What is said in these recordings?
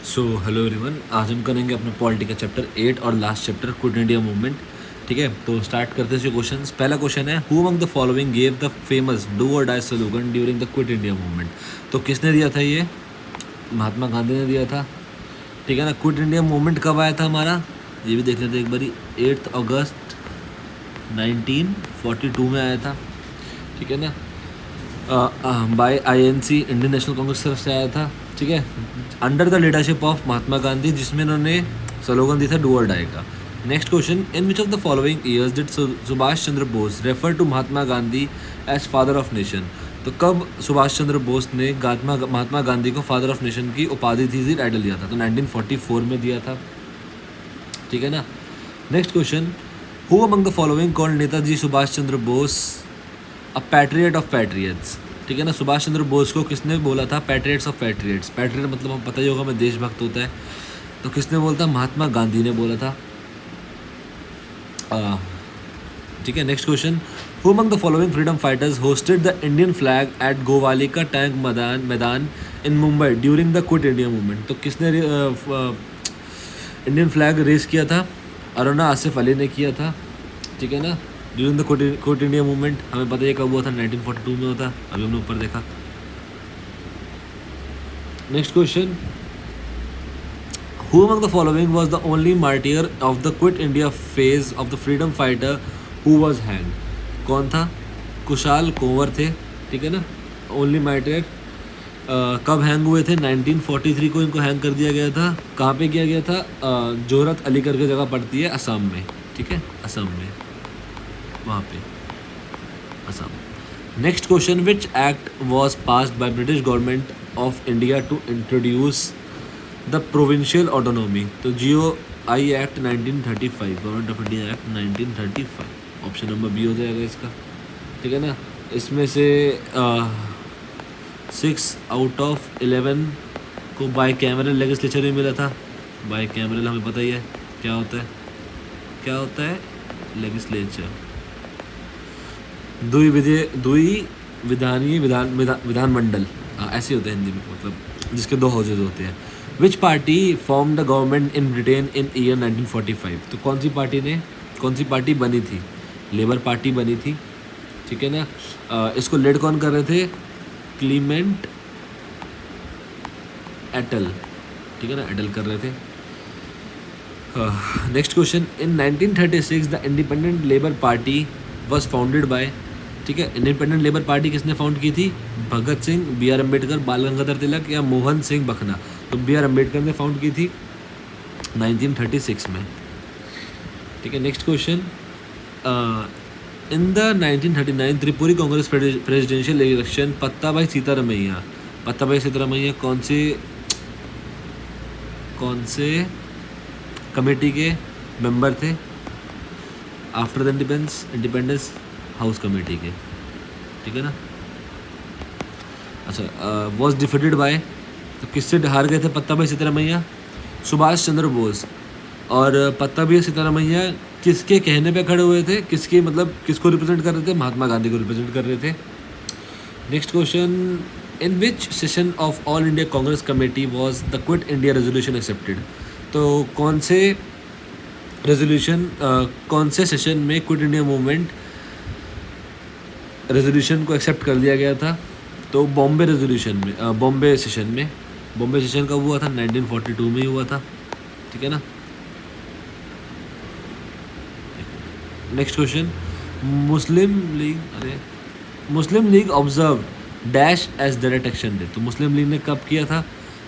So hello everyone, आज हम करेंगे अपना पॉलिटी का चैप्टर 8 और last chapter quit India movement. ठीक है, तो स्टार्ट करते हैं क्वेश्चंस। पहला क्वेश्चन है, who among the following gave the famous do और die slogan during the quit India movement. तो किसने दिया था ये? महात्मा गांधी ने दिया था। ठीक है ना। क्विट इंडिया मूवमेंट कब आया था हमारा, ये भी देख लेते हैं एक बारी। 8 अगस्त 1942 में आया था। ठीक है ना। By INC, Indian National Congress तरफ से आया था। ठीक है, under the leadership of Mahatma Gandhi, जिसमें उन्होंने स्लोगन दिया था डू और डाई का। Next question, in which of the following years did Subhash Chandra Bose refer to Mahatma Gandhi as father of nation. तो कब सुभाष चंद्र बोस ने महात्मा गांधी को फादर ऑफ नेशन की उपाधि थी टाइटल दिया था? तो 1944 में दिया था। ठीक है ना। Next question, who among the following called Netaji Subhash Chandra Bose a patriot of patriots. ठीक है ना। सुभाष चंद्र बोस को किसने बोला था पैट्रियट्स ऑफ पैट्रियट्स? पैट्रियट मतलब हम पता ही होगा हमें देशभक्त होता है, तो किसने बोला था? महात्मा गांधी ने बोला था। ठीक है। Next question, who among the following freedom fighters hoisted the Indian flag at Gowalia tank maidan in Mumbai during the quit India movement. तो किसने इंडियन फ्लैग रेस किया था? अरुणा आसिफ अली ने किया था। ठीक है ना। During the quit India movement हमें पता है कब हुआ था, 1942 में होता। अभी हमने ऊपर देखा। Next question, who among the following was the only martyr of the quit India phase of the freedom fighter who was hang. कौन था? कुशाल कुंवर थे। ठीक है ना। ओनली मार्टियर कब हैंग हुए थे? 1943 को इनको हैंग कर दिया गया था। कहाँ पे किया गया था? जोरत अली करके जगह पड़ती है असम में। ठीक है, असम में, वहाँ पे, Assam. Next question, which act was passed by British government of India to introduce the provincial autonomy. तो GOI act 1935, government of India act 1935। Option number B हो जाएगा इसका। ठीक है ना। इसमें से 6 आउट ऑफ 11 को बाई कैमरल लेजिस्लेचर में मिला था। बाई कैमरल हमें पता ही है क्या होता है, क्या होता है लेजिस्लेचर। दुई विधानीय विधानमंडल, ऐसे होते हैं हिंदी में, मतलब जिसके 2 हाउसेज होते हैं। विच party form the government in Britain in year 1945। तो कौन सी पार्टी बनी थी? लेबर पार्टी बनी थी। ठीक है ना। इसको लीड कौन कर रहे थे? क्लीमेंट एटल। ठीक है ना, एटल कर रहे थे। Next question, in 1936 the independent labour party was founded by. ठीक है, इंडिपेंडेंट लेबर पार्टी किसने फाउंड की थी? भगत सिंह, BR अम्बेडकर, बाल गंगाधर तिलक या मोहन सिंह बखना। तो BR अम्बेडकर ने फाउंड की थी 1936 में। ठीक है। Next question, in the 1939 Tripuri Congress presidential election Pattabhi Sitaramayya कौन से कमेटी के मेंबर थे? After the independence house committee के। ठीक है ना। अच्छा, वॉज डिफीटेड बाय। तो किससे हार गए थे पत्ताभाई सीतारामैया? सुभाष चंद्र बोस। और पत्ताभाई सीतारामैया किसके कहने पे खड़े हुए थे? किसको रिप्रेजेंट कर रहे थे? महात्मा गांधी को रिप्रेजेंट कर रहे थे। Next question, in which session of all India Congress committee was the quit India resolution accepted. तो कौन से सेशन में क्विट इंडिया मूवमेंट रेजोल्यूशन को एक्सेप्ट कर लिया गया था? तो बॉम्बे सेशन कब हुआ था? 1942 में ही हुआ था। ठीक है ना। Next question, Muslim League observe dash as direct action day. तो मुस्लिम लीग ने कब किया था?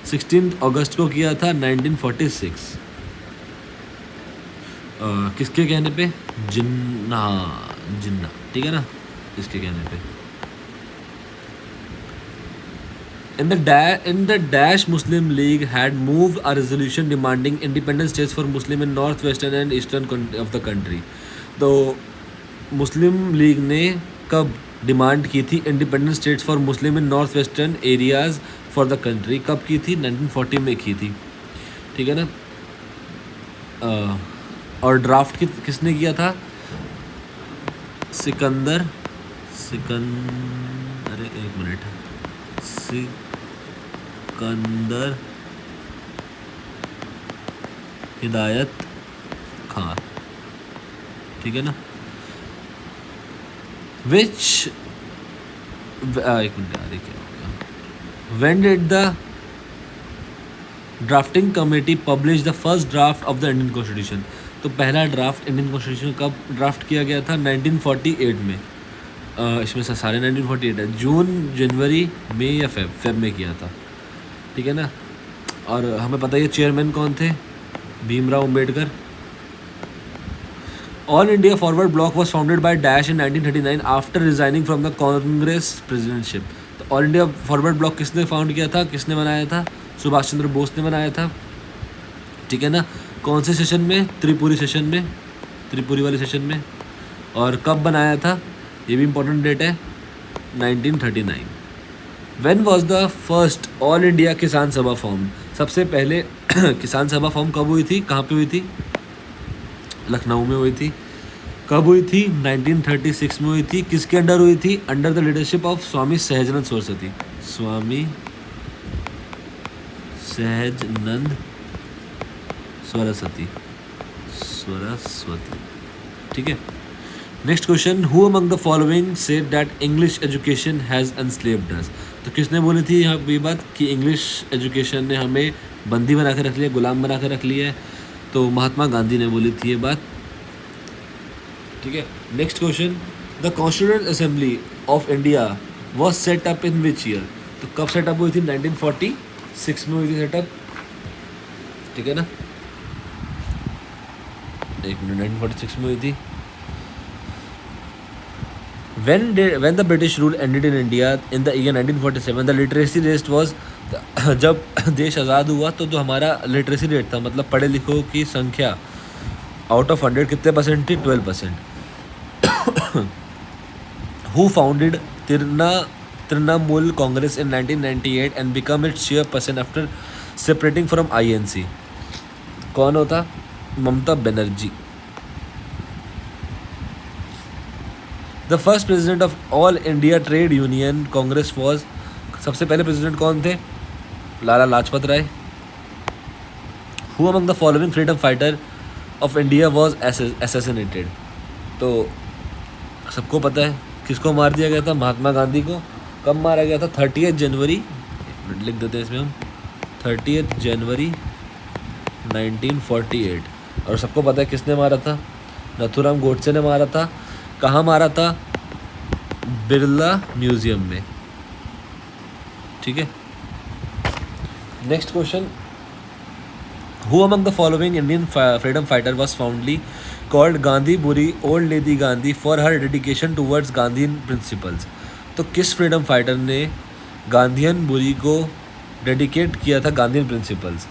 16 अगस्त को किया था 1946। किसके कहने पे? जिन्ना। ठीक है ना, इसके कहने पे। In the dash Muslim League had moved a resolution demanding independent states for Muslim in northwestern and eastern of the country. तो मुस्लिम लीग ने कब डिमांड की थी independent states for Muslim in north western areas for the country? कब की थी? 1940 में की थी। ठीक है ना। और ड्राफ्ट किसने किया था? अरे एक मिनट, सिकंदर हिदायत खान, ठीक है ना। विच एक मिनट यार, क्या हो गया। When did the drafting committee publish the first draft of the Indian constitution? तो पहला ड्राफ्ट इंडियन कॉन्स्टिट्यूशन कब ड्राफ्ट किया गया था? 1948 में। इसमें से सारे 1948 है। जून, जनवरी, मई या फेब में किया था, ठीक है ना। और हमें पता है चेयरमैन कौन थे? Bhimrao Ambedkar. All India forward block was founded by dash in 1939 after resigning from the Congress presidentship. तो ऑल इंडिया फॉरवर्ड ब्लॉक किसने फाउंड किया था, किसने बनाया था? सुभाष चंद्र बोस ने बनाया था, ठीक है ना। कौन से सेशन में? त्रिपुरी सेशन में, त्रिपुरी वाले सेशन में। और कब बनाया था? ये भी इंपॉर्टेंट डेट है, 1939। When was the first all India किसान सभा फॉर्म? सबसे पहले किसान सभा फॉर्म कब हुई थी, कहाँ पे हुई थी? लखनऊ में हुई थी। कब हुई थी? 1936 में हुई थी। किसके अंडर हुई थी? Under the leadership of Swami Sahajanand Saraswati. Swami Sahajanand Saraswati, ठीक है। Next question, who among the following said that English education has enslaved us? तो किसने बोली थी यहाँ ये बात कि इंग्लिश एजुकेशन ने हमें बंदी बना कर रख लिया, गुलाम बना कर रख लिया है? तो महात्मा गांधी ने बोली थी ये बात, ठीक है। Next question, the constituent assembly of India was set up in which year? तो कब सेटअप हुई थी? 1946 में हुई थी सेटअप, ठीक है ना। एक मिनट, 1946 में हुई थी। When the British rule ended in India in the year 1947, the literacy rate was जब देश आज़ाद हुआ तो जो हमारा लिटरेसी रेट था, मतलब पढ़े लिखों की संख्या आउट ऑफ 100 कितने परसेंट थी? 12%। Who founded Trinamool Congress in 1998 and become its chairperson after separating from INC? कौन होता? Mamata Banerjee. The first president of all India trade union Congress was? सबसे पहले प्रेसिडेंट कौन थे? Lala Lajpat Rai. Who among the following freedom fighter of India was assassinated? तो सबको पता है किसको मार दिया गया था? महात्मा गांधी को। कब मारा गया था? 30 जनवरी, एक मिनट लिख देते हैं इसमें हम, 30 जनवरी 1948। और सबको पता है किसने मारा था? नथुराम गोडसे ने मारा था। कहाँ मारा था? बिरला म्यूजियम में, ठीक है। Next question, who among the following Indian freedom fighter was fondly called Gandhi Buri old lady Gandhi for her dedication towards Gandhian principles? तो किस फ्रीडम फाइटर ने गांधीयन बुरी को डेडिकेट किया था गांधीयन प्रिंसिपल्स?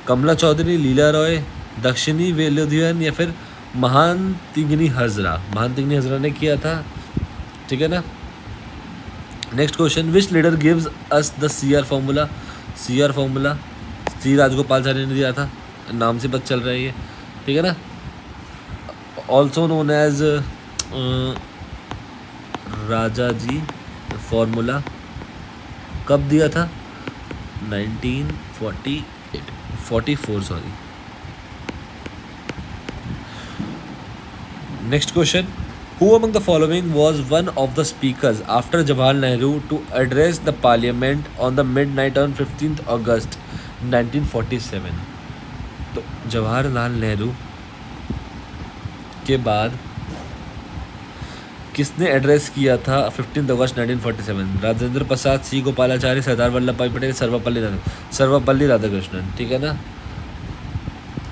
कमला चौधरी, लीला रॉय, दक्षिणी वेलुधियन या फिर महान तिगनी हजरा? महान तिगनी हजरा ने किया था, ठीक है ना। Next question, which leader gives us the CR formula? CR formula Shri Rajagopalachari ने दिया था, नाम से पता चल रहा है ये, ठीक है ना। Also known as Raja ji formula. कब दिया था? 1944 sorry. Next question, who among the following was one of the speakers after Jawaharlal Nehru to address the parliament on the midnight on 15 August 1947? तो जवाहरलाल नेहरू के बाद किसने एड्रेस किया था 15 अगस्त 1947? राजेंद्र प्रसाद, C गोपालाचारी, सरदार वल्लभ भाई पटेल, सर्वपल्ली राधाकृष्णन, ठीक है ना।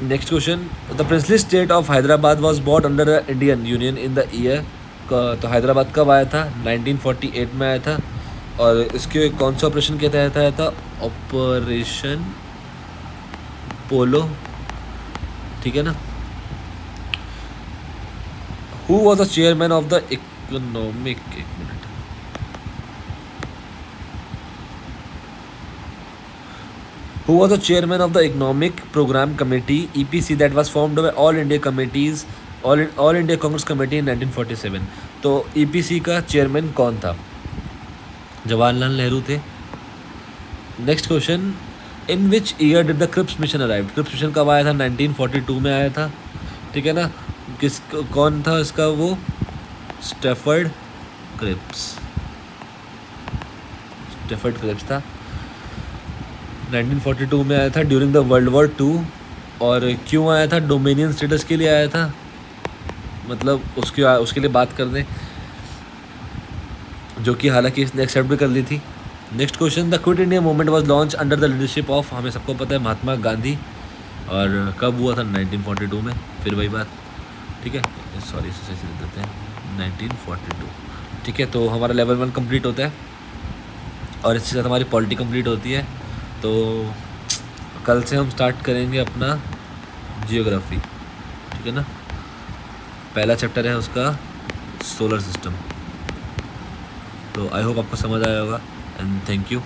Next question, the princely state of Hyderabad was bought under the Indian union in the year? तो हैदराबाद कब आया था? 1948 में आया था। और इसके कौन सा ऑपरेशन के तहत आया था? ऑपरेशन पोलो, ठीक है ना। Who was the chairman of the economic, एक minute, who was the chairman of the economic program committee EPC that was formed by all India committees, all India Congress committee in 1947? तो EPC का chairman कौन था? जवाहरलाल नेहरू थे। Next question, in which year did the Cripps mission arrive? Cripps mission कब आया था? 1942 में आया था, ठीक है ना। किस कौन था इसका वो? Stafford Cripps. स्टेफर्ड क्रिप्स था, 1942 में आया था ड्यूरिंग द वर्ल्ड वॉर 2। और क्यों आया था? डोमिनियन स्टेटस के लिए आया था, मतलब उसके लिए बात कर दें, जो कि हालांकि इसने एक्सेप्ट भी कर ली थी। Next question, the quit India movement was launch under the leadership of, हमें सबको पता है, महात्मा गांधी। और कब हुआ था? 1942 में, फिर वही बात, ठीक है। सॉरी, इसे लिख देते हैं 1942, ठीक है। तो हमारा लेवल 1 कंप्लीट होता है और इसके साथ हमारी पॉलिटी कंप्लीट होती है। तो कल से हम स्टार्ट करेंगे अपना जियोग्राफी, ठीक है ना। पहला चैप्टर है उसका सोलर सिस्टम। तो आई होप आपको समझ आया होगा एंड थैंक यू।